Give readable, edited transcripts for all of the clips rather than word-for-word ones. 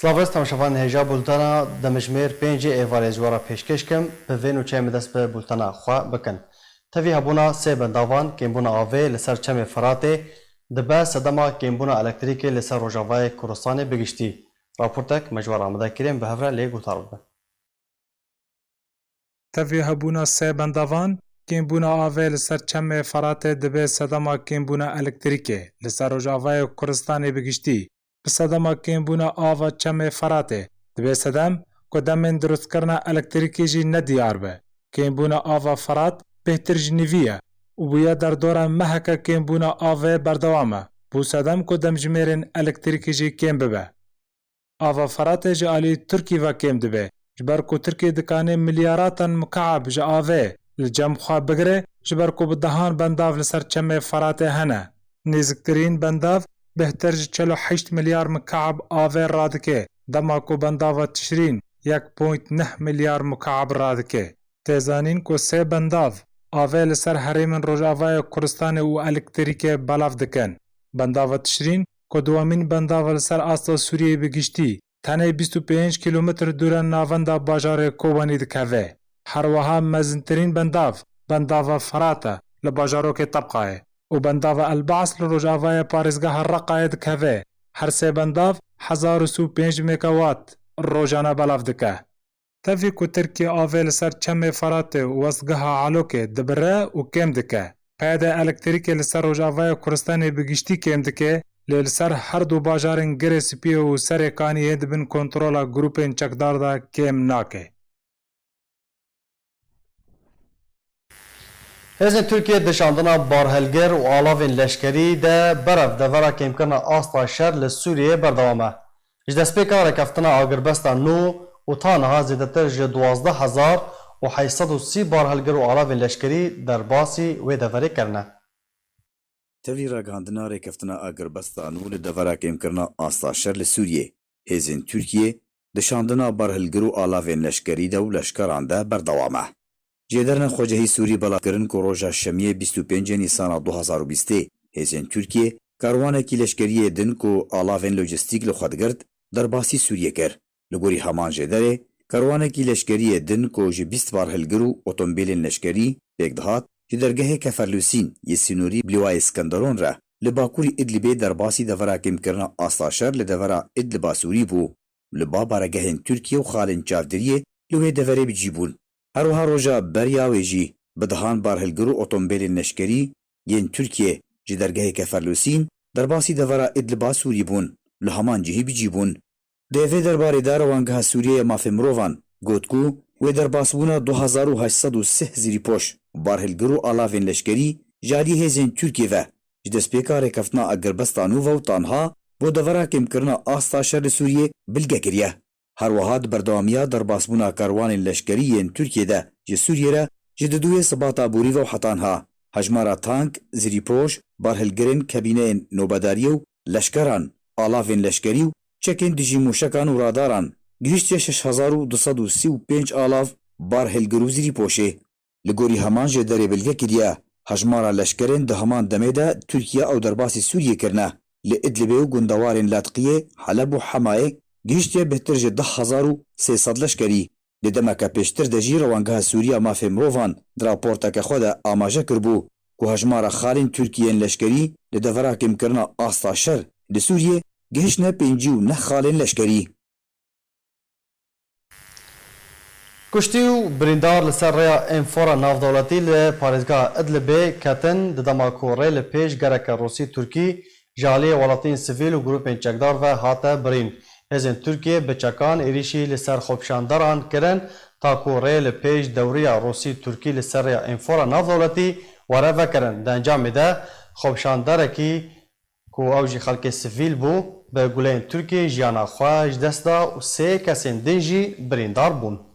سلاویست تماشاوان هجا بولتانا دمجمیر پنج ایوار جوارا پیشکش کم به وین و چه دست به بولتانا خواه بکن. تاوی هبونا سه بنداوان کمبونا آوه لسر چم فراته دبه صدما کمبونا الکتریکی لسر روژاوای کورستان بگشتی. راپورتک مجوار آمده کریم به هفره لی گوتار بده. تاوی هبونا سه بنداوان کمبونا آوه لسر چم فراته دبه صدما کمبونا الکتریکی لسر روژاوای کورستان بگشتی. بسدما کمبونا آوا چم فراته دبی صدم کدامن درست کرنا الکتریکی جی ندیار به کمبونا آوا فرات بهتر جنیویه و بویا در دوران محکه کمبونا آوا بردوامه بو صدم کدام جمیرن الکتریکی جی کم ببه آوا فراته جی آلی ترکی و کم دبه جبر کو ترکی دکانه ملیاراتن مکعب جی آوا لجم خواه بگره جبر کو بدهان بنداف لسر چم فراته هنه نزکترین بنداف بهتر 48 مليار مكعب آوه رادكه دما کو بنداوه تشرين 1.9 مليار مكعب رادكه تیزانین کو سه بنداو آوه لسر حریم روژاوه کورستان و الکتریکه بلاف دکن بنداوه تشرین کو دوامین بنداوه لسر آستا سوریه بگشتی تنه 25 کیلومتر دور ناوندا باجار کوبانی دکوه هر وها مزنترین بنداوه فراته لباجارو که طبقه و بنداو البعث لروجاوای پارزگاه رقاید کهوه هر سه بنداو 1005 مگاوات روزانه بلاف دکه تفی کو ترکی آوه لسر چم فراته وزگاه علوکه دبره و کم دکه پیاده الکتریک لسر روجاوای کورستان بگشتی کم دکه لسر هر دو باجارن گره سپیه و سر کانی هند بین کنترولا گروپین چکدار دا کم ناکه هزین ترکیه دشاندنا بارهلگر و آلاوین لشکری ده برف دورا کم کرنا آستا شر لسوریه بردوامه. جدسپیکا رکفتنا آگربستا نو و تانها زیدتر جه 12,830 بارهلگر و آلاوین لشکری در باسی و دوری کرنه. تەوی ڕاگەاندنا ڕێکەفتنە ئاگربەستان و لە دەڤەراکێمکردنا ئاستاشەر لە سووریێ هێزên تورکیê دشاندنا بەرهەلگر و ئاڵاوên leşkerî de û leşkeran de berdewam e. Cêderina Xwecehî Sûrî belavkirin ku roja şemiyê 25 Nîsana 2020 hêzên Tirkiyê karwanekî leşkeriyê din ku alavên lojîstîk li xwe digirt derbasî Sûriyê kir. Li gorî heman jêderê karwanekî leşkeriyê din ku ji 20 barhilgir û otomobîlên leşkerî pêk dihat ji dergehê Keferlûsîn yê Sinûrî Bilîwayê Skenderon re li Bakurî Idlibê derbasî deverakêmkirina Astaşer li devera Idliba Sûrî bû. Li ba baregehên Tirkiye û xalên çavdiriyê li wê deverê bicîbûn. Her wiha roja beriya wê jî bi dihan barhilgir û otomobîlên leşkerî yên Tirkiye ji dergehê Keferlûsîn derbasî devera Idliba Sûrî bûn. Li heman cihî bicîbûn. Di vê derbarê de Rewangeha Sûriyê mafê mirovan got ku wê derbasbûna 2803 zîrîpoş barhilgir û alavên leşkerî ji alî hêzên Tirkiye ve ji destpêka rêkeftina Agirbestan û ve tanha bo devera kêmkirina Astaşer li Sûriyê bilge kiriye. Her wiha di berdewamiya derbasbûna karwanên leşkerî yên Tirkiye de ji Sûriyê re ji didûyê sibata borî ve hetanha hejmara tank, zîrîpoş, barhilgirên kebîneyên nobedariyê û leşkeran, alavên leşkerî û çekên dijî mûşekan û radaran gihîştiye 6235 alav barhilgir û zîrîpoşê. Li gorî heman jêderê bilge kiriye hejmara leşkerên di heman demê de Tirkiye ew derbasî Sûriyê kirine. Li Idlibê û gundewarên Latqiyê, Heleb û Hemayê gihîştiye bêhtir ji 10,300 leşkerî. Li demeke pêştir de jî Rewangeha Sûriya mafê mirovan di raporteke xwe de amaje kirbû ku hejmara xalên Tirkiyeyên leşkerî li devera kêmkirina Astaşer li Sûriyê gihîştine 59 xalên leşkerî. کشتی و بریندار لسر ریا انفورا نافدولتی ل پارێزگا Idlibê ketin di dema ku rê li pêş gereke Rûsî Tirkî ji aliyê welatiyên sivîl û grûpên çekdar ve hate birîn. Hêzên Tirkiye bi çekan êrişî li ser xwepşandaran kirin ta ku rê li pêş dewriya Rûsî Tirkî li ser rêya enforا navdewletî were vekirin. Di encamê de xwepşandarekî ku ew jî xelkê sivîl bû bi guleyên Tirkiyê jiyana xwe ji dest da û sê kesên din jî birîndar bûn.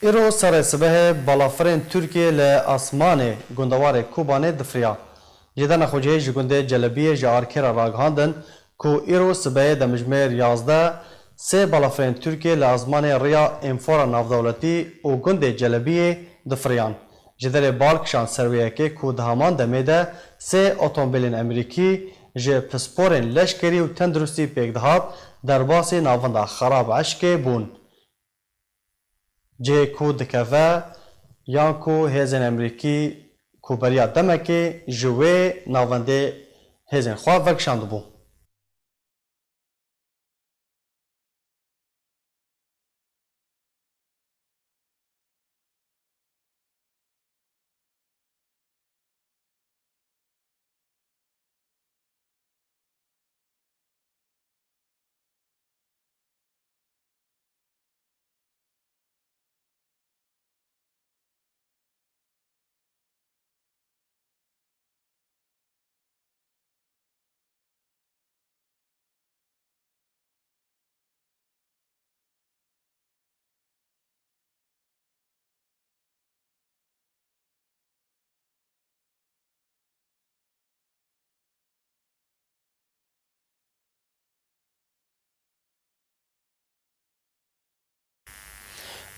îro serê sibehê balafirên Tirkiye li asmanê gundewarê Kobanê difiriya. Cêdana Xwecehî ji gundê Celebiyê ji arkêra ragihandin ku îro sibehê demijmêr 11 سه بالافرین ترکیه لازمان ریا انفورا نافدولتی و گند جلبیه دفریان. جدر بالکشان سرویه که کود همان دمیده سه اتومبیلین امریکی جه پسپورین لشکری و تندرستی پیگدهات در باسی ناونده خراب عشق بون. جه کود کفه یان کو هزین امریکی کو بریا دمکی جوه ناونده هزین خواه وکشاند بون.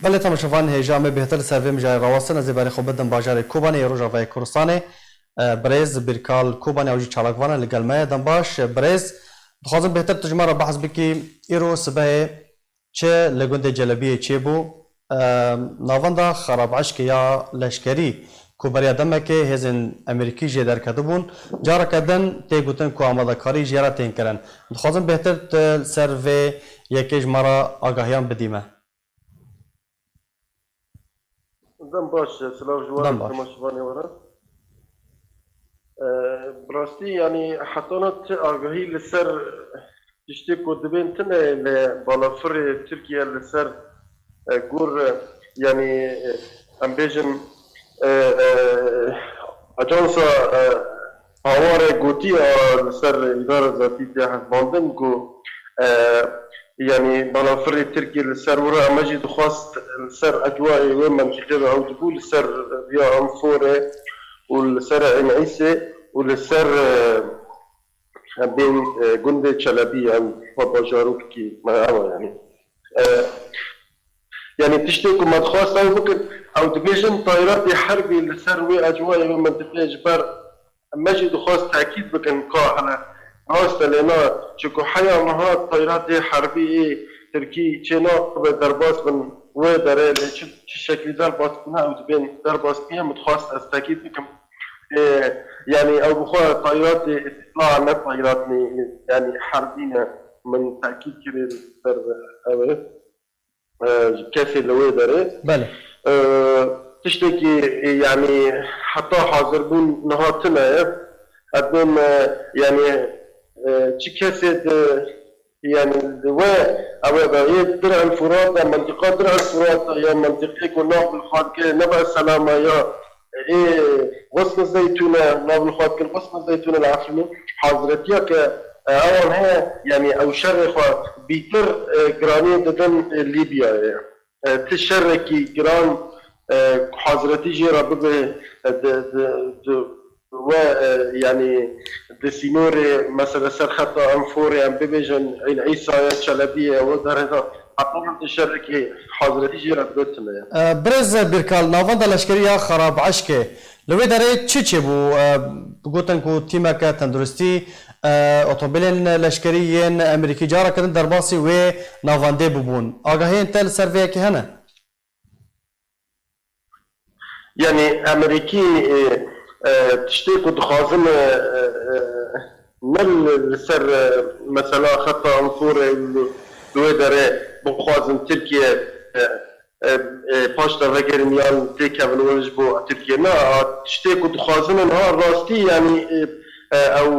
بله تماشاوان هجام بهتر سروی مجای رواسن از باری خوب بدن باجار کوبانی روجاوای کردستان برز برکال کوبانی اوجی چالاکوان لگلمه دنباش برز بخوازم بهتر ترجمه را بحث بکی ایرو سبه چه لگوند جلبیه چه بو ناونده خراب عشق یا لشکری کوبریا دمه که هزین امریکی جدر کدبون جارا کدن تیگوتن کو آماده کاری جیرا تین کرن بخوازم بهتر سروی یکیج مرا آگاهیان بدیمه دم باش سلام جوان تماشاوانی ورا براستی يعني حطينا آگاهی لسر تشتي كودبين تنه لبالافر تركيا لسر جور يعني ام بيجن اجانسا هوار جوتيا لسر اداره ذاتي تاع باندن جو يعني بالافر تركيا لسر ورا مجد خاص لسر اجواء وين منطقه او تقول لسر بيا انفوره والسر عيسى والسر بين جندي شلبي عن فباجاروكي معاه يعني تشتكوا ما تخاص او ممكن او ديفيجن طائرات حربي لسر وي اجواء من منطقه جبر مجد خاص تاكيد بكن قاعده راس لنا شكو حياه مها طائرات حربيه تركي تشينا درباس من ودره شكل درباس منها او بين درباس بيها متخاص استاكيد بكم يعني او بخوا طائرات استطلاع ما طائرات يعني حربيه من تاكيد كبير در كافي الويدره بله تشتكي يعني حتى حاضر بون نهاتنا قدم يعني شي كاسد يعني و او درع الفرات منطقه درع الفرات يا منطقه كنا بالخارج نبع السلامه يا وصف الزيتونه ناب الخوات كل وصف الزيتونه العفرمي حضرتيا ك اول هي يعني او شرخ بيتر جراني ددن ليبيا تشركي جران حضرتي جرا بب و يعني دسينوري مثلا سر خطا انفوري ام بيجن عين عيسى شلبيه ودار هذا حطوا تشركي حضرتي جرا بتنا برز برکال ناونده لشکری خراب عشق لوی داره چی بو بگوتن کو تیمه که تندرستی اتومبیلین لشکری ین امریکی جارا کردن در باسی و ناونده ببون آگاهی انتل سرویه که هنه يعني امريكي تشتيكو دخازن من سر مثلا خطا انفور الويدره بخوازن تركيا باشتا وگرميان تيكابن ونجبو تركيا نا تشتيكو دخازن انها راستي يعني او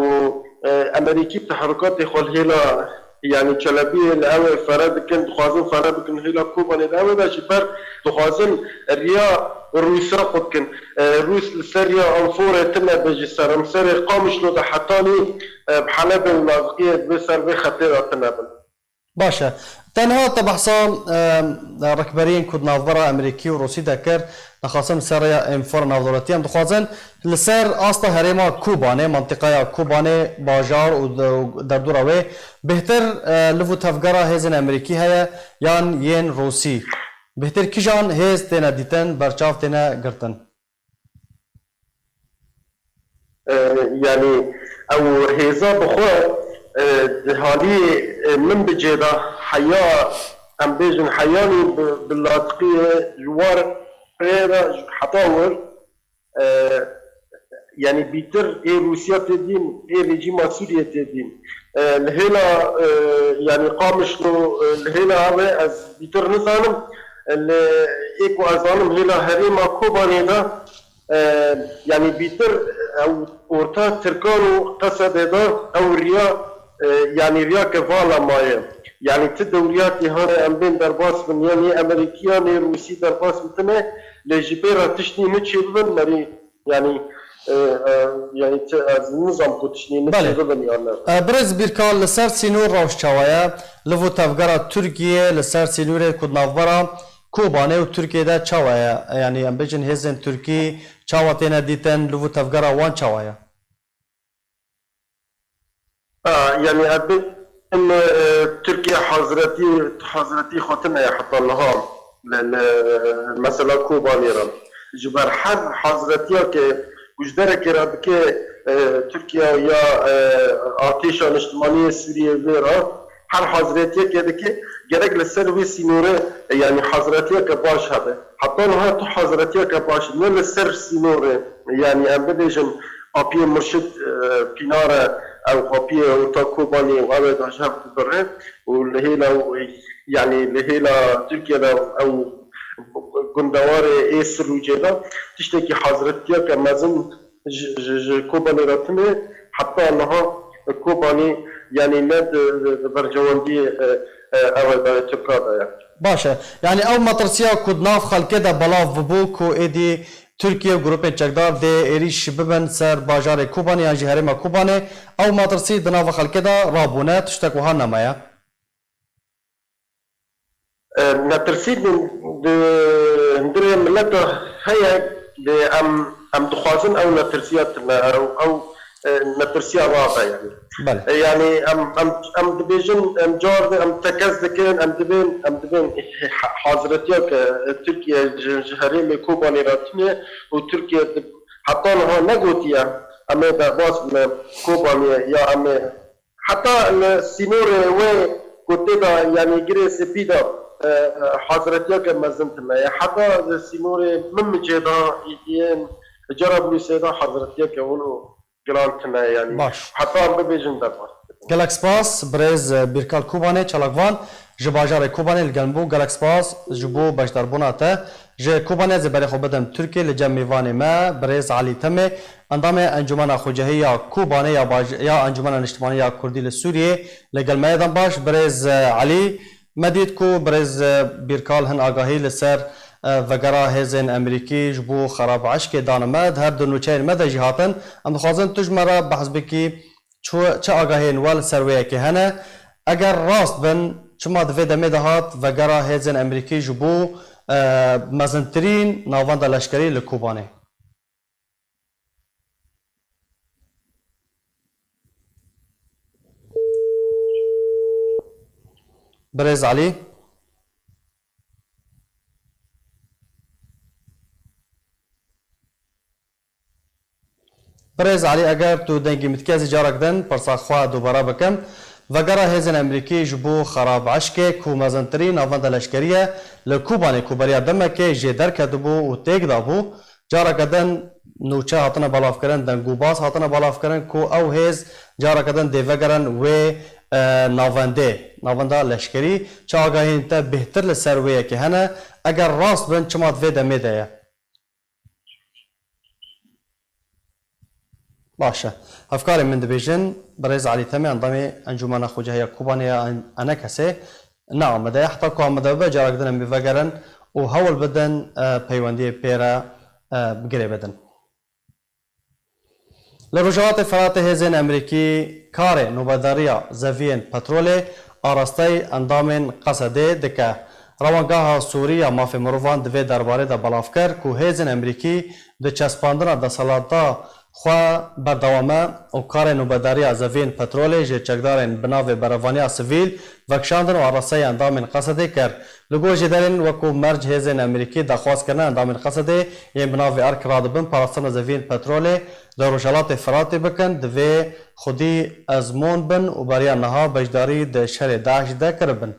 امريكي تحركات خلهلا يعني شلبي الاول فرد كان دخازن فرد كان هلا كوبان الاول باش بر دخازن الرياء الروسا قد كان الروس السرية انفورة تنا بجي سر مسري قامش لو حطاني بحلب اللاذقية بسر بخطيرة تنابل باشه تنها تبحثا ركبرين كود نافبرا امريكي وروسي دكر نخاصم سريا انفور نافدولتي ام دخوازن لسر اصلا هريما كوبانه منطقه كوبانه باجار ودردوراوي بهتر لفو تفجرا هزن امريكي هيا يان ين روسي بهتر كيجان هز تنا ديتن برچاف تنا گرتن يعني او هيزا بخوا هذه من بجيدا حياة ام بيجن حياني باللاذقية جوار غير حطاور يعني بيتر اي روسيا تدين اي ريجيم سوريا تدين الهيلا يعني قامش له الهيلا هذا از بيتر نزانم ايكو ازانم هيلا هريما كوباني دا يعني بيتر او اورتا تركانو قصد دا او ريا يعني ريا كفالا مايه يعني تدوريات هنا ام بين درباس من يعني امريكياني روسي درباس متنا لجبيرا تشني متشبن مري يعني يعني نظام تشني متشبن يعني برز بيركال لسر سينور روشچاوايا لفو تفجرا تركيا لسر سينور كود نافبرا كوبانه و تركيا دا چاوايا يعني ام بيجن هزن تركي چاواتينا ديتن لفو تفجرا وان چاوايا يعني أبي إن تركيا حضرتي خاتمة حتى لها مثلا كوبا نيران جبر حر حضرتيا ك وجدار كرابك تركيا يا آتش الاجتماعي سوريا فيرا هر حضرتيا كده جرق للسر سينورة يعني حضرتيا كباش هذا حتى لها تو حضرتيا كباش من السر سينورة يعني أم بديجن أبي مرشد بينارة او قبيه وتاكوباني وابد عشان تبرر والهيلا يعني الهيلا تركيا او قندواري اي سروجيلا تشتكي حضرتيا كمازن كوباني راتمي حتى انها كوباني يعني ند برجواندي او تركيا باشه يعني او مطرسيا كود ناف خلكدا بلاف ببوك و ايدي تركيا جروب چقدار ده ایریش ببن سر باجار کوبانه یا جهرما کوبانه او مدرسي دناو خلکدا رابونه تشتك وها نمایا نترسي ندري ملتا هيا ام دخوازن او نترسيات او نترسيا رابع يعني بله يعني ام دبيجن ام جار ام تكز دكين ام دبين حاضرتيا تركيا جهري كوباني راتني وتركيا حتى لها نغوتيا اما باس كوباني يا اما حتى السينور وي كوتيدا يعني غير سبيدا حاضرتيا كمزنتنا حتى السينور من جدا ين جرب لسيدا حاضرتيا كونو گرانتنا يعني باش حتى ببيجن دبر گلکس پاس برز بیرکال کوبانه چلاکوان جباجار کوبانه الگنبو گلکس پاس جبو باشداربونا ته ج کوبانه زبر خو بدم ترکیه لجمیوان ما برز علی تمه اندام انجمن خوجهیا کوبانه یا انجمن اجتماعی کردی لسوریه لگل میدان باش برز علی مدید کو برز بیرکال هن آگاهی لسر وگرا هزن امریکی جبو خراب عشق دانمد هر دو نوچین مد جهاتن ام خوازن تجمره بحث بکی چه آگاهین وال سرویه که هنه اگر راست بن چما دوی دمه دهات وگرا هزن امریکی جبو مزنترین ناوان لشکری لکوبانه برز علی برز علی اگر تو دنگی متکازی جارک دن پرسا خواه دوباره بکم وگرا هزن امریکی جبو خراب عشق کو مزنترین آوند لشکریه لکوبانه کوبریا دمکه جه درک دبو و تیگ دابو جارک دن نوچه هاتنا بالاف کرن دنگو باز هاتنا بالاف کرن کو او هز جارک دن دیوگرن و ناونده لشکری چه آگاهین تا بهتر لسرویه که هنه اگر راست بن چمات ویده میده باشه افکار من دبیجن برز علی تمی انضمي انجمن خوجهیا کوبانه انا کسی نامده حتی که آمده به جارک دنم بفگرن و هول بدن پیوندی پیرا بگیره بدن لروجوات فرات هزین امریکی کار نوبداریا زوین پترول آراسته اندام قصده دکه. روانگاه سوریه مافی مروان دوی درباره دا بلاف کرد که هیزن امریکی ده چسپاندن دا سلاتا خواه بردوامه و کار نوبداری از اوین پترول جه چکدارن بناو بروانی سویل وکشاندن و آراسته اندام قصده کرد. لگو جدارن وکو مرج هیزن امریکی دخواست کرنه اندام قصده ین بناو ارک رادبن پارستان از اوین پترول در روشالات فراتی بکن دوی خودی ازمون بن و بریا نها بجداری ده شهر داعش ده کربن.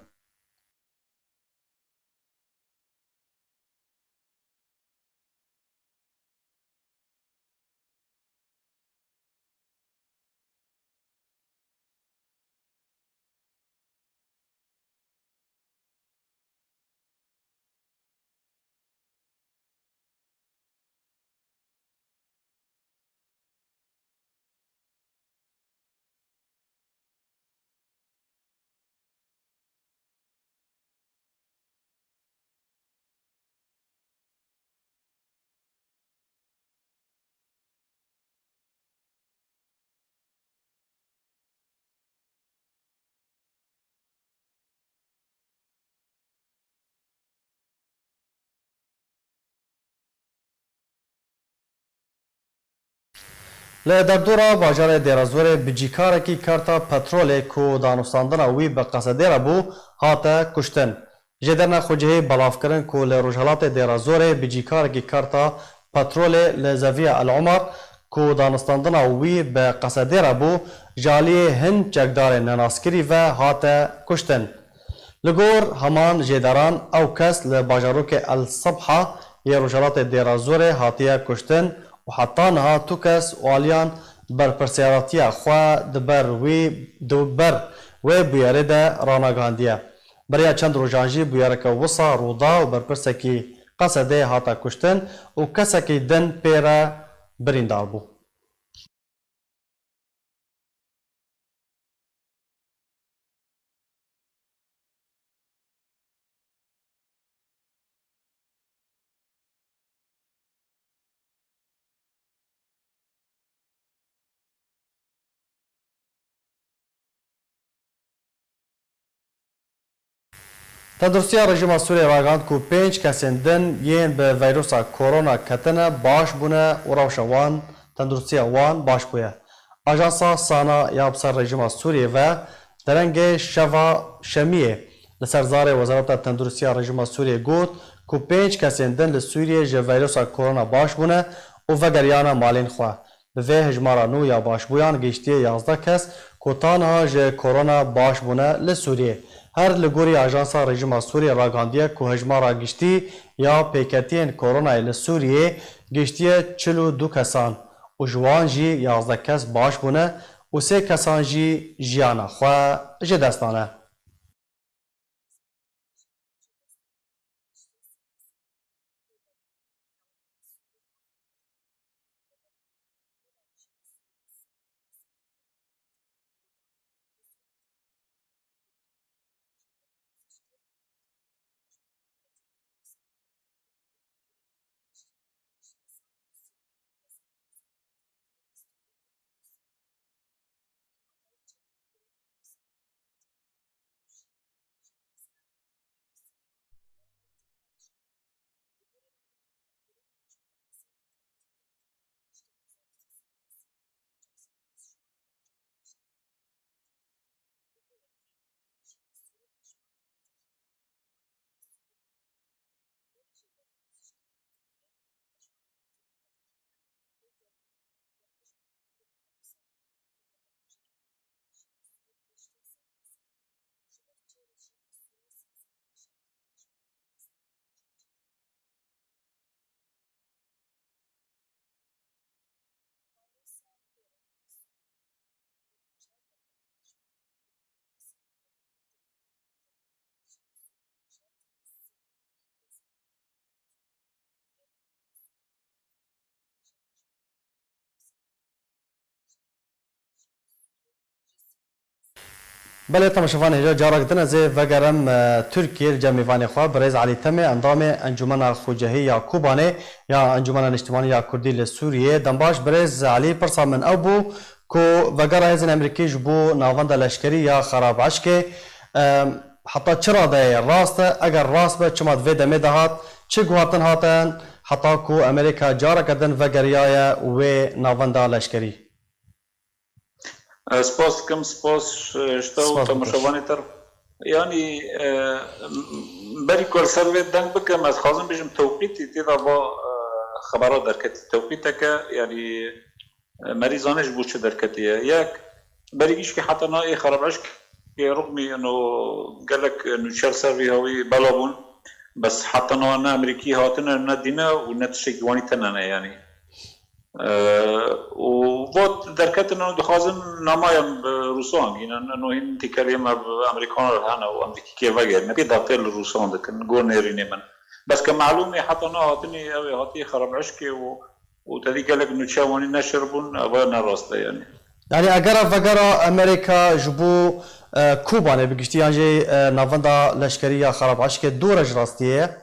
له دردورا باجار دیرازور بجیکارکی کارتا پترول کو دانستاندن وی به قصده را بو هاتا کشتن. جدرنا خوجه بلاف کرن کو له روجالات دیرازور بجیکارکی کارتا پترول لزویه العمر کو دانستاندن وی به قصده را بو جالی هند چکدار نناسکری و هاتا کشتن. لگور همان جدران او کس لباجاروک الصبحه یه روجالات دیرازور هاتیه کشتن و حتی نها تو کس والیان بر پرسیاراتیا خواه دبر و بیاره ده رانگاندیه. برای چند روژانجی بیاره که وصا رودا و بر پرسکی قصده هاتا کشتن و کسکی دن پیره بریندار بو. تندرستیا رژیم سوریه راگاند کو 5 کسین دن یین به ویروس کرونا کتنه باش بونه و روشوان تندرستیا وان باش بویه. آژانسا سانا یابسر رژیم سوریه و درنگ شوا شمیه لسرزار وزارت تندرستیا رژیم سوریه گوت کو 5 کسین دن لسوریه جه ویروس کرونا باش بونه و وگریانا مالین خواه. به هجمارا نو یا باش بویان گشتی 11 کس کو تانها جه کرونا باش بونه لسوریه. هر لگوری آژانسا رژیم سوریه راگاندیه که هجمارا گشتی یا پیکتین کرونا لسوریه گشتی 42 کسان و جوان جی 11 کس باش بونه و 3 کسان جی جیانا خواه جدستانه. بله تماشاوان هجا جارك دنا زي وگرم تركيا الجميفاني خواه بريز علي تمي اندام انجمن الخوجهي يا كوباني يا انجمن الاجتماعي يا كردي لسوريا دنباش بريز علي برسا من ابو كو وگر هزن امريكي جبو ناوند لشكري يا خراب عشكي حتی چرا ده راست اگر راست به چما دوی دمه دهات چه گوهاتن هاتن حتی کو امریکا جارا کدن و گریای و ناوندا لشکری سپاس کم سپاس شتاو تماشاوانی تر يعني بري كل سروي دنگ بكم از خازم بيجم توقيتي تيدا با خبرات دركتي توقيتك يعني مريضانش بوش دركتيه ياك بريش كي حتى نا خرب عشك رغمي انه قال لك انه شال سروي هوي بلابون بس حتى نا امريكي هاتنا ندينا ونتشك واني تنانا يعني وفوت دركتنا دخازم نمايم روسان يعني انه هن تكلم امريكان هنا وامريكي كيف غير نبي داخل الروسان دكن غور نيريني من بس كمعلومه حتى نا هاتني او هاتي خرب عشكي وتدي قال لك انه تشاوني نشربون وانا راسته يعني اگر وگر امریکا جبو کوبا نه بگشتی یعنی ناوندا لشکری خراب عشق دورج راستیه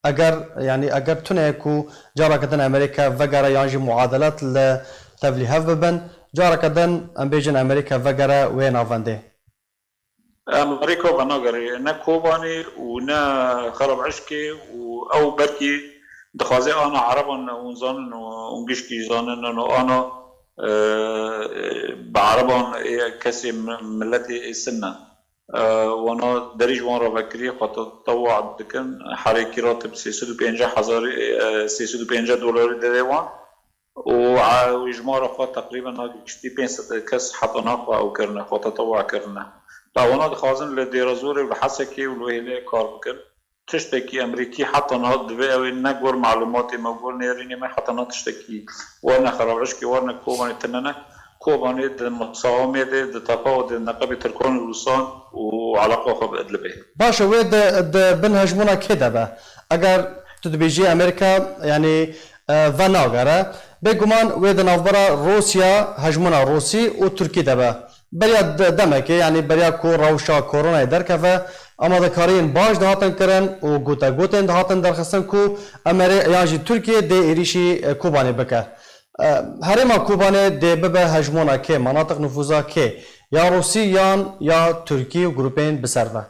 اگر تونه کو جارا کدن امریکا وگر یعنی معادلات لتبلیغ ببن جارا کدن ام بیجن امریکا وگر و ناونده امريكا بناغري نا كوباني ونا خرب عشكي او بركي دخازي انا عربا ونزان ونجشكي زانن انه انا بعربا كسي ملتي السنه وانا دريج وان رافكري خاطر تطوع دكن حركي راتب 350 دولار ديوان وإجماع رفع تقريبا هاكي 5 كس حتى ناقة أو كرنا فتطوع كرنا طبعا خازن لديرازوري والحسكي والوهلة كاربكن تشتكي أمريكي حتى نهض دبي أو نقول معلوماتي موجود نيريني ما حتى نهض تشتكي وانا خرابشكي وانا كوباني تننا كوباني المساومة دي تفاوض النقابة تركون الروسان وعلاقة خب أدلبه باشا ويد بنهجمونا كده بقى أجر تدبيجي أمريكا يعني فناغرة بگمان ويد نافبرا روسيا هجمونا روسي وتركي دبا بريا دمك يعني بريا كو روشا كورونا دركفه اما دكارين باش دهاتن كرن و گوتن دهاتن درخستن كو يعني تركيا دي اريشي كوباني بكه هرما كوباني دي ببا هجمونا كي مناطق نفوذها كي يا روسيا يا تركي وجروبين بسرفه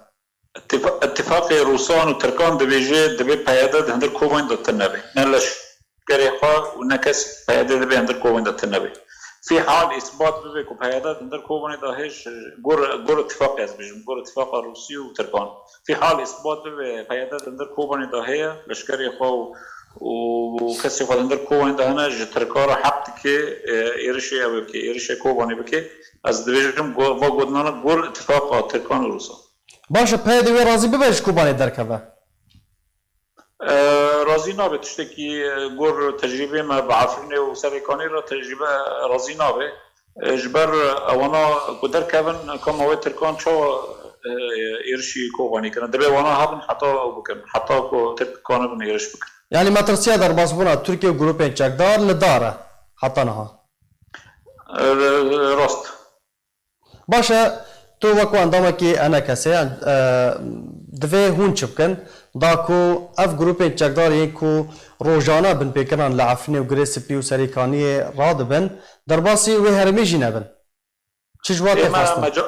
اتفاق روسان وتركان دبي بيادة هندر كوباني دتنبي نلش كريخا ونكس بيادة دبي هندر كوباني دتنبي في حال اثبات بيكو بيادات هندر كوباني داهش جور اتفاق يزبيجم جور اتفاق روسي وتركان في حال اثبات بيادات هندر كوباني داهيا لشكري خو وكسي خو هندر كوباني داهنا تركارا حق كي ايرشي او كي ايرشي كوباني بكي از دبيجم واغودنا جور اتفاق تركان وروسا باشه بيادة وي رازي ببيش كوباني دركبه رازي نابه تشتكي جور تجربه ما بعفرني وسريكاني را تجربه رازي نابه جبر وانا قدر كابن كم هو تركان شو يرشي كوباني كنا دبي وانا هابن حتى تركان بن يرش بكن يعني ما ترسيا در باسبونا تركيا جروبين چكدار لداره حتى نها راست باشه تو وكو اندامكي انا كسي دوی هون چبکن داکو اف گروپین چکدار یکو روزانه بن پیکران لعفنی و گریسپی و سریکانی راد بن در باسی و هرمی جینه بن چجوات خواستن؟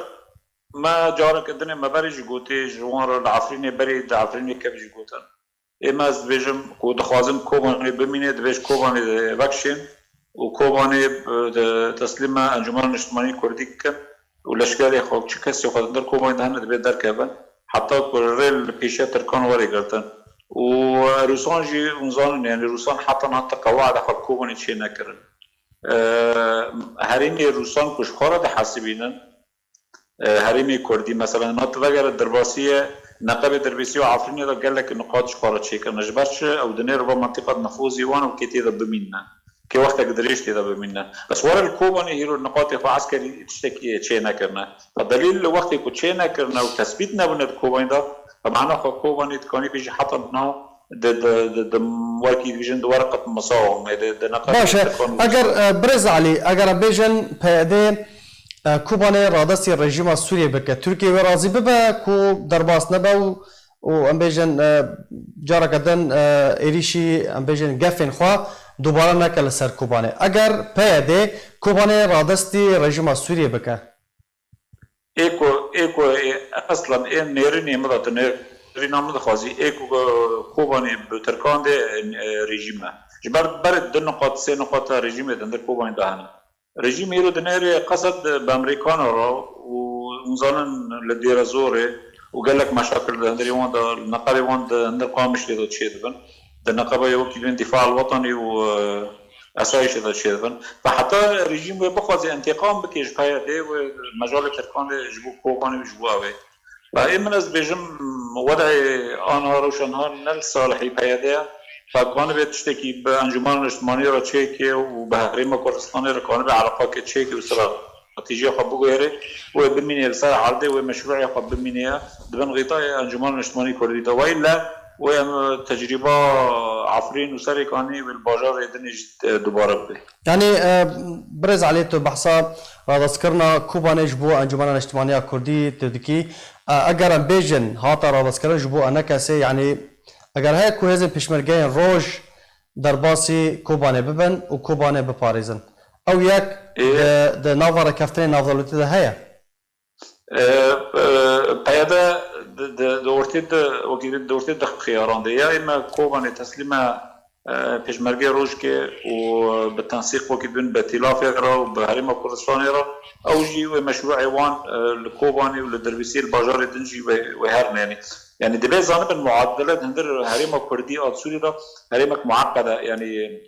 ما جارك الدنيا ما بريج جوتي جوان العفريني بريد عفريني كيف جوتن اما از بيجم كو دخوازم كوباني بمينه دبيج كوباني بكشين وكوباني تسليم انجمن الاجتماعي كردي كن ولشكاري خو چكس يخدر كوباني دهن دبي در كبن حتى كوريل بيشة تركان وري قرتن وروسان جي ونزان يعني روسان حتى قواعد خو كوباني شي نكرن هريني روسان كش خورد حاسبينن هريمي كردي مثلا نات وغير الدرباسيه نقابه دربسيه وعفريني ده قال لك نقاط خارج شي كان جبرش او دنير بمنطقه نفوذي وانا وكيتي ده بمنا كي وقت قدريش ده بمنا بس ورا الكوباني هيرو النقاط عسكري تشتكي تشينا كرنا فدليل وقت كو تشينا كرنا وتثبيتنا بن الكوباني ده فمعناه كوباني تكوني بيجي حطنا د وركي فيجن د ورقه مصاوم د نقابه باشه اگر برز علي اگر بيجن بيده کوبانه رادستی رژیم سوریه بکه ترکیه و راضی ببه کو درباس نبه و ام بیجن جارا کدن ایریشی ام بیجن گفن خوا دوباره نکل سر کوبانه اگر پیاده کوبانه رادستی رژیم سوریه بکه ایکو اصلا این نیرینی مدت نیرین آمد خوازی ایکو کوبانی به ترکان ده رژیمه جبر برد 2 نقاط 3 نقاط رژیم دندر کوبانی دهنه رژیم ایرو دنیری قصد به امریکان را و انزانن لدیر زوره وقال لك مشاكل دندر يوان ده النقابة يوان دندر قامش لذا تشيدفن النقابة يوكي بين الدفاع الوطني و أسايش هذا الشيء فحتى الرجيم بخوازي انتقام بكيش بهايته ومجال تركان جبو كوباني وجبو أوي فإما ناس بيجم وضعي أنا روشنها نل صالحي بهايته فكان بتشتكي بأنجمان الاجتماعي را تشيكي وبهريم كردستاني را كان بعلاقات تشيكي وسرا نتيجة خبوا غيره وبميني رسالة عرضي ومشروع خب بميني دبن غطاء أنجمان الاجتماعي كردي وإلا وتجربة عفرين وسري كاني بالباجار يدني دوباره بده يعني برز عليه بحثا ذكرنا كوباني جبو انجمن الاجتماعية كردي تدكي اگر بيجن هاتا را ذكر جبو انا كسي يعني اگر هي كوهزن پشمرگين روج درباسي كوباني ببن و كوباني بپاريزن او يك ده ناظر كفتين ناظرلوتي ده هيا پیاده دورتید خياران ده يا اما كوباني تسليمه پشمرگی روش که و به تنسیق وکی بین به تلاف را و به حریم کردستان را او جی و مشروع وان لکوبانی و لدربیسی الباجار دنجی و هر يعني دبي زانب المعادلات هندر حریم کردی آتسوری را حریمك معقده يعني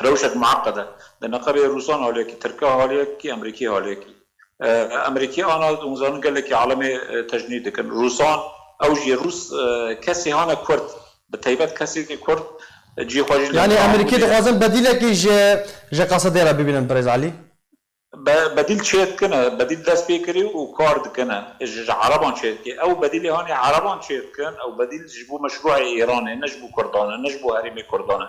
روشك معقده لنقابه روسان حالیه کی ترکیه حالیه کی امریکی حالیه کی امریکی آنا اونزان قال لك عالم تجنيد كان روسان او جي روس كسي هانا كرد بتيبات كسي كرد جي خواجي يعني امريكي دغازن بديله كي جا قصديره ببين برز علي بديل شيت كنا بديل داس بيكري وكارد كنا عربان شيت كي او بديل هاني عربان شيت كان او بديل جبو مشروع ايراني نجبو كردان نجبو هرمي كردان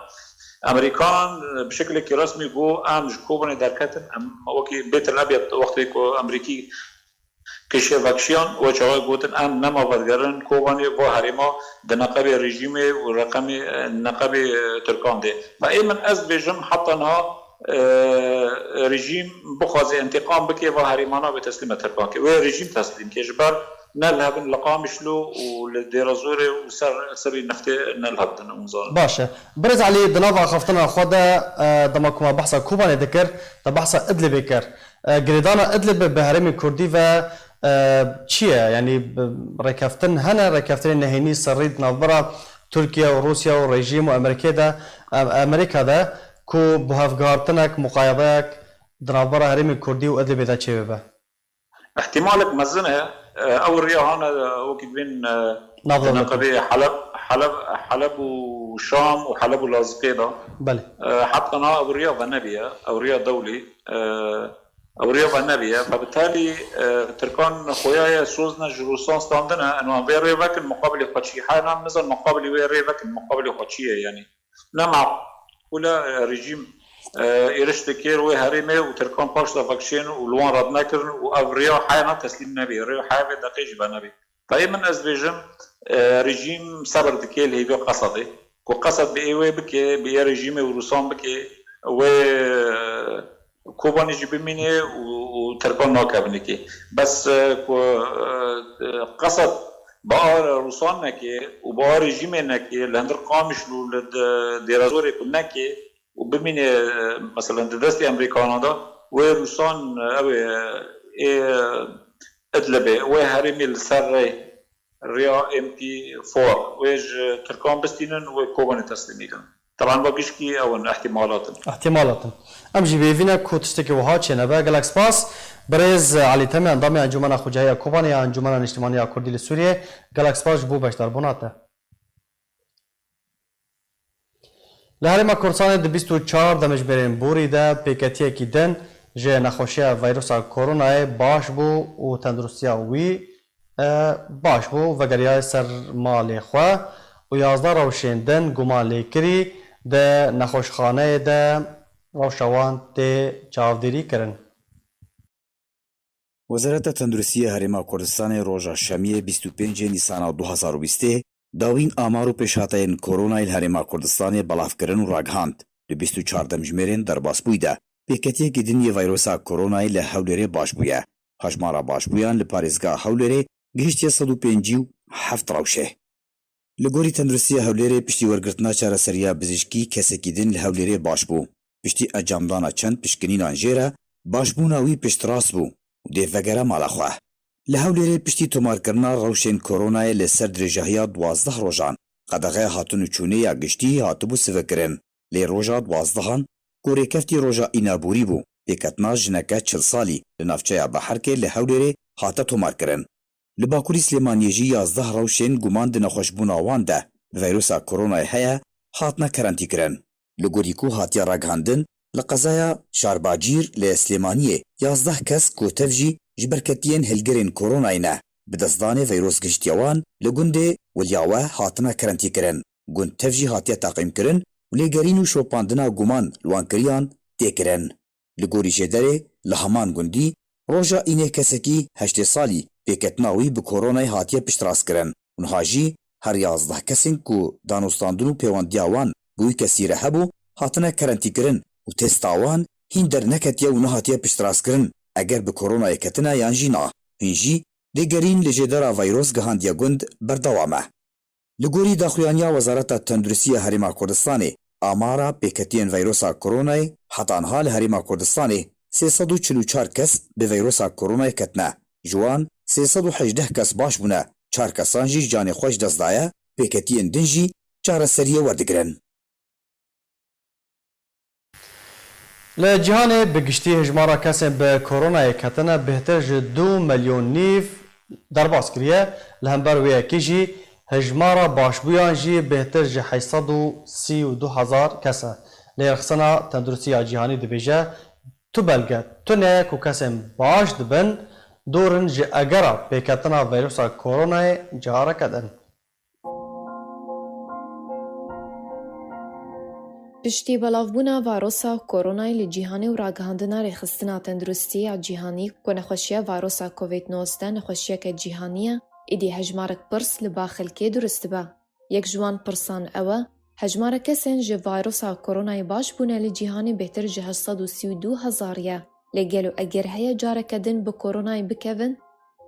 امريكان بشكل رسمي جو ام جكوبن دركتن ام وكي بيت الابيض وقت كو امريكي كشي فاكشيان وچاوي گوتن ام نما ورگرن کوبانی و هریما د نقابه رژیم و رقم نقابه ترکان ده و ایمن از بجم حتی انها رژیم بخوازي انتقام بكي و هریمانا به تسلیم ترکان که و رژیم تسلیم که جبر نلهبن لقامشلو ولديرازوري وسر نفته نلهبن اونزان باشه برز علي دنافا خفتنا خدا دمكما بحثا كوباني ذكر بحثا ادلب بكر جريدانا ادلب بهرمي كردي و چیه یعنی رکفتن هنه رکفتن نهینی سرید نظبرا ترکیه و روسیه و رژیم و امریکا ده کو بهافگارتنک مقایبک درنظبرا هرمی کردی و ادلبی ده چه ببه احتمالك مزنه او الرياهانه وكي بين نقبي حلب وشام وحلب والازقيده بله حتى انا او الرياض النبيه او رياض دولي او رياض النبيه فبالتالي تركان خويا سوزنا جروسان ستاندنا انه بيريفك المقابل خدشي حالا مثلا مقابل بيريفك المقابل خدشيه يعني نمع ولا رجيم إيرشتكير وهرمي وتركان باشا فاكشين ولوان رادناكر وأفريا حيانا تسليم نبي ريو حياة دقيق بنبي فإيمن أزبيجم رجيم صبر دكيل هيجا قصدي وقصد بإيوه بكي بإيه رجيمي وروسان بكي و كوباني جيب مني وتركان ناكبنكي بس قصد بار روسان نكي وبار رجيمي نكي لهندر قامش لديرازوري كنكي وبمين مثلا دستي امريكانا دا وروسان او ادلبه وهرمي السر ريا ام بي 4 ويج تركان بستينن وكوباني تسليميكن طبعا باقيشكي او احتمالات امجي بيفينا كوتستكي وها چنبه جالاكس باس برز علي تمي انضمي انجمن خوجايه كوباني انجمن الاجتماعيه كردي لسوريا جالاكس باس بو بشتر بوناته لهرما کردستان د 24 دمجبرین بوری ده پیکتیه کی دن جه نخوشی ویروس کرونا باش بو و تندرستی وی باش بو و گریای سر مال خو و 11 روشندن گمان کری ده نخوشخانه ده روشوان ته چاودیری کرن وزارت تندرستی هرما کردستان روزا شمی 25 نیسان 2020 داوین آمار و پیشهاتین کرونا هرما کردستان بلاف کردن و راگهاند ل 24 دمجمرین در باس بوده پیکتیه گیدنی ویروسا کرونا له هولری باش بوده هەژمارە باشبوویان لە پارێزگا هەولێرێ گەیشتە 157 ڕەوشێ. لە گۆری تەندروستیە هەولێرێ پشتی وەرگرتنا چارەسەریە پزیشکی کەسێکی دن لە هەولێرێ باش بوو. پشتی ئەنجامدانا چەند پشکنینان ژێرە باشبووناوی پشتڕاست بوو و دێڤەگەرە ماڵەخوا. لە هەولێرێ پشتی تۆمارکردنا ڕەوشێن کۆرۆنایە لەسەر درێژەهەیە 12 ڕۆژان قەدەغەیە هاتن و چوونەیە گشتی هاتبوو سڤەکردن. لێ ڕۆژە 12 گۆرێکەفتی ڕۆژە ئینابووری بوو. پێکەتنا ژنەکە 40 ساڵی لە ناوچەیە بەحەرکێ لە هەولێرێ هاتە تۆمارکردن. لە باکووری سلێمانیێژی 11 ڕەوشێن گومان نەخۆشبووناواندا ڤایرۆسا کۆرۆنای هەیە هاتنە کەرەنتیکردن. لە گۆریکو هاتیە ڕاگەاندن لە قەزایە شارباجیر لە سلێمانیێ 11 کەس کۆتەڤژی ji berketiyên hilgerên Koronayê ne bi destdanê vîros giştiya wan li gundê Welyawe hatine kerentîkirin. Gund tev jî hatiye teqîmkirin û lêgerîn û şopandina guman li wan kiriyan têkirin. Li gorî jêderê li heman gundî roja înê kesekî 80 salî pêketina wî bi Koronayê hatiye piştrastkirin. Wiha jî her 11 kesên ku danostandin û pêwandiya wan bi wî kesî re hebû hatine kerentîkirin û testa wan hîn derneketiye û nehatiye piştrastkirin. Eger bi Koronayê ketine yan jî na, hîn jî lêgerîn li jêdera vîros gihandiya gund berdewam e. Li gorî daxuyaniya Wezareta Tenduristiya Herêma Kurdistanê, amara pêketiyên vîrosa Koronayê heta niha li Herêma Kurdistanê 344 kes bi vîrosa Koronayê ketine. Ji wan 318 kes baş bûne, 4 kesan jî canê xwe ji dest daye, pêketiyên din jî çareseriyê werdigirin. Li cîhanê bi giştî hejmara kesên bi Koronayê ketine bêhtir ji 2 milyon nîv derbas kiriye. Li hember wê yekê jî hejmara başbûyan jî bêhtir ji 832,000 kes e. Lêrxistina Tenduristiya Cîhanî dibêje tu belge tune ku kesên baş dibin dorin ji egera pêketina vîrosa Koronayê careke din. Piştî belavbûna vîrosa Koronayê li cîhanê û ragihandina Rêxistina Tenduristiya Cîhanî ku nexweşiya vîrosa COVID-19 nexweşiyeke cîhanî ye, êdî hejmarek pirs li ba xelkê durist dibe. Yek ji wan pirsan ew e, hejmara kesên ji vîrosa Koronayê baş bûne li cîhanê bêhtir ji 832,000 ye. Lê gelo eger heye careke din bi Koronayê bikevin,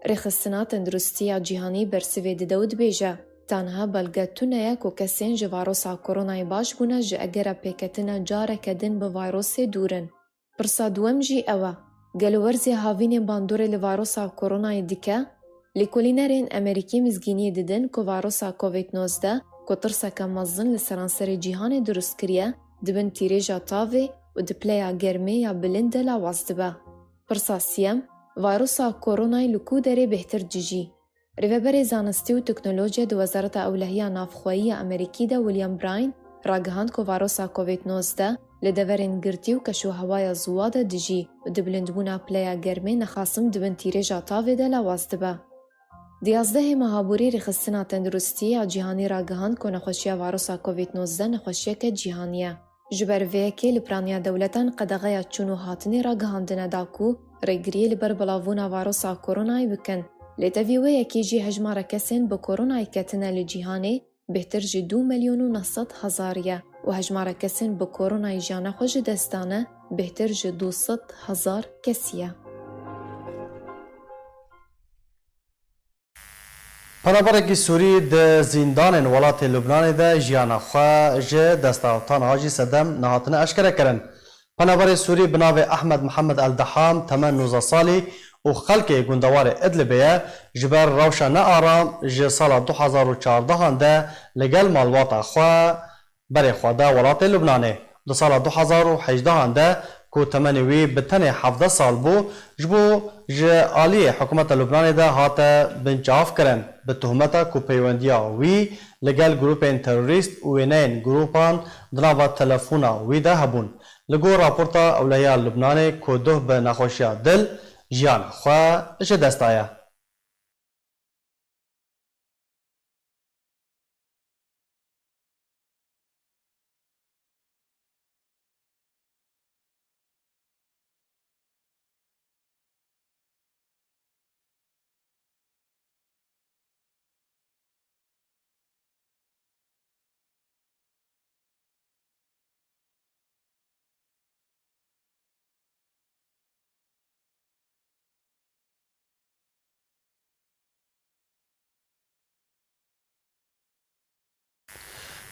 Rêxistina Tenduristiya Cîhanî bersivê dide û dibêje tanha belge tune ye ku kesên ji vîrosa Koronayê baş bûne ji egera pêketina careke din bi vîrosê dûrin. Pirsa duwem jî ew e, gelo werzê havînên bandorê li vîrosa Koronayê dike, lêkolînerên Amerîkî mizgîniyê didin ku vîrosa COVID-19 ku tirseke mezin li seranserê cîhanê durist kiriye, dibin tîrêja tavê û di pleya germê ya bilind de lawas dibe. Pirsa siyem, vîrosa Koronayê li ku derê bêhtir cîjî. Rêveberê Zanistî û Teknolojiya di Wezareta Ewlehiya Navxweyî ya Amerîkî de William Bryan ragihand ku vîrosa COVID-19 li deverên girtî û keşûhewaya ziwa de dijî û di bilindbûna pleya germê nexasim dibin tîrêja tavê de lawas dibe. Di 11 mehaborî Rêxistina Tenduristiya Cîhanî ragihand ku nexweşiya vîrosa COVID-19 nexweşiyeke cîhanî ye. Ji ber vê yekê li piraniya dewletan qedexeya çûn û hatinê ragihandine da ku rêgiriyê li ber belavbûna vîrosa Koronayê bikin. Lê tevî wê yekê jî hejmara kesên bi Koronayê ketine li cîhanê bêhtir ji 2 milyon û 900,000 ye û hejmara kesên bi Koronayê jana xwe ji dest dane bêhtir ji 200,000 kesî ye. Penaberekî Sûrî di zîndanên welatê Lubnanê de jiyana xwe ji destawtan hacî sedem nehatine eşkere kirin. Penaberê Sûrî bi navê Ehmed Mihemed Eldeham temen 19 salî û xelkê gundewarê Idlibê ye ji ber rewşa nearam ji sala 2014 de li gel malbata xwe berê xwe da welatê Lubnanê. Di sala 2018 de ku temenê wî bi tenê 17 sal bû ji bo ji aliyê hikûmeta Lubnanê de hate binçav kirin bi tuhmeta ku peywendiya wî li gel grûpên terorîst û wêneyên grûpan di nava telefona wî de hebûn. Li gor raporta Ewlehiya Lubnanê ku duh bi nexweşiya dil jiyana xwe ji dest daye.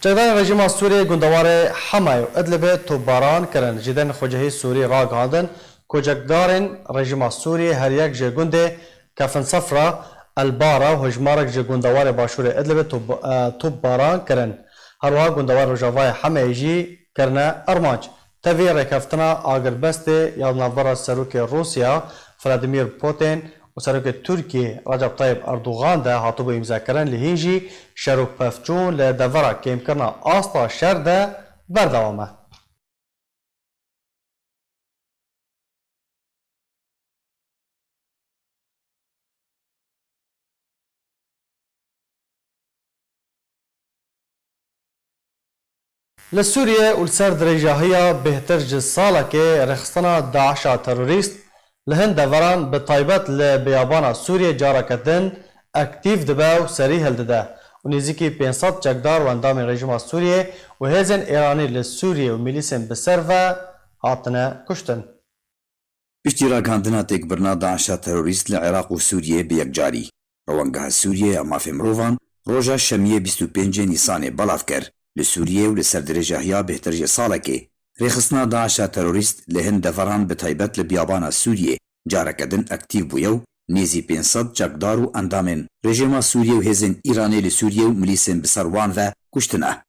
Çekdarên rejima Sûriyê gundewarê Hema û Idlibê topbaran kirin. Ji derên Xwecihî Sûrî ragihandin ku cekdarên rejima Sûriyê her yek ji gundê Kefensefra, Elbara û hejmarek ji gundewarê Başûrê Idlibê topbaran kirin. Her wiha gundewar Rojavayê Hemeyê jî kirine armanc. Tevî rêkeftina agirbestê ya navbera Serokê Rûsya Vladimir Putin û Serokê Tirkiyê Recep Tayyip Erdogan de hatibû îmzakirin li hîn jî şerokpevçûn li devera kêmkirina asta şer de berdewam e. Li Sûriyê û li ser dirêjahiya bêhtir ji salekê rêxistina Daişa terorîst li hin deveran bi taybet li biyabana Sûriyê careke din aktîv dibe û serî hildide û nêzîkî 500 çekdar wendamên rejima Sûriyê û hêzên Îranî li Sûriyê û milîsên bi ser ve hatine kuştin. Piştî ragihandina têkbirina Daişa terorîst li Iraq û Sûriyê bi yekcarî. Rewengehê Sûriyê ya mafê mirovan roja şemiyê 25 Nîsanê belav kir. Li Sûriyê û li ser dirêjahiya bêhtir ji salekê rêxistina Daişa terorîst li hin deveran bi taybet li biyabana Sûriyê careke din aktîv bûye û nêzî 500 çekdar û endamên rejima Sûriyê û hêzên Îranê li Sûriyê û milîsên bi ser wan ve kuştine.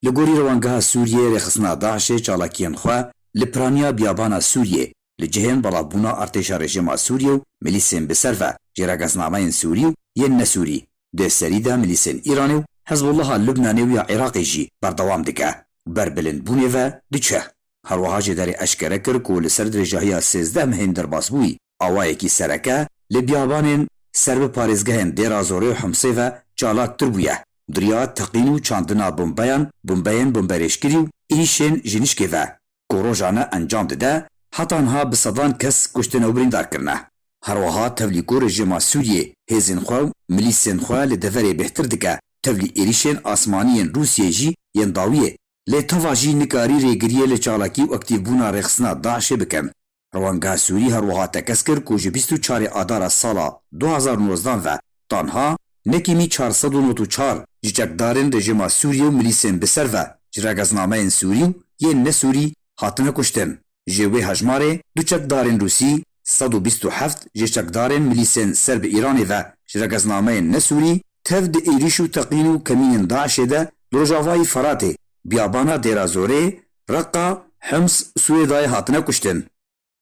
Li gorî rewengeha Sûriyê rêxistina Daişê çalakiyên xwe li piraniya biyabana Sûriyê li cihên belavbûna artêşa rejima Sûriyê û milîsên bi ser ve ji rageznameyên Sûrî û yên neSûrî di serî de milîsên Îranê û Hezbollaha Lubnanê û ya Iraqê jî berdewam dike û berbilindbûnê ve diçe. Her wiha jê derê eşkere kir ku li ser dirêjahiya 13 mehên derbasbûyî awayekî sereke li biyabanên ser bi parêzgehên Dêra Zorê û Himsê ve çalaktir bûye. Diriya teqîn û çandina bombeyên bomberêşkirî û êrişên ji nişkê ve ku rojane encam dide heta niha bi sedan kes kuştin û birîndar kirine. Her wiha tevlî ku rejima Sûriyê hêzên xwe û milîsên xwe li deverê bêhtir dike tevlî êrişên asmanî yên Rûsyê jî yên dawiyê lê teva jî nikarî rêgiriyê li çalakî û aktîvbûna rêxistina Daişê bikin. Rewengeha Sûrî her wiha tekez kir ku ji 24 adara sala 2019 ve tanha nekîmî 494 ji çekdarên rejima Sûriyê û milîsên bi ser ve ji rageznameyên Sûrî û yên neSûrî hatine kuştin. Ji wê hejmarê du çekdarên Rûsî 127 ji çekdarên milîsên ser bi Îranê ve ji rageznameyên neSûrî tev di êriş û teqîn û kemînên Daişê de li Rojavayê Feratê, biyabana Dêra Zorê, Reqa, Hims Sûêdayê hatine kuştin.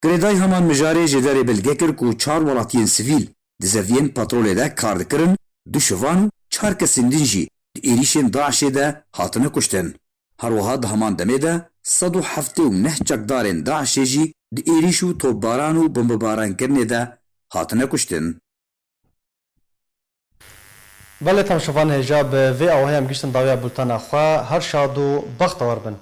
Girêdayî heman mijarê ji derê bilge kir ku 4 welatiyên sivîl di zeviyên petrolê de kar dikirin, 2 şivan û 4 kesên din jî di êrişên Daişê de hatine kuştin. Her wiha di heman demê de 179 çekdarên Daişê jî di êriş û topbaran û bombebarankirinê de hatine kuştin. Belê tam şivan hêja bi vê awaheyê em giştin dawiya bultana xwe her şad û bextewar bin.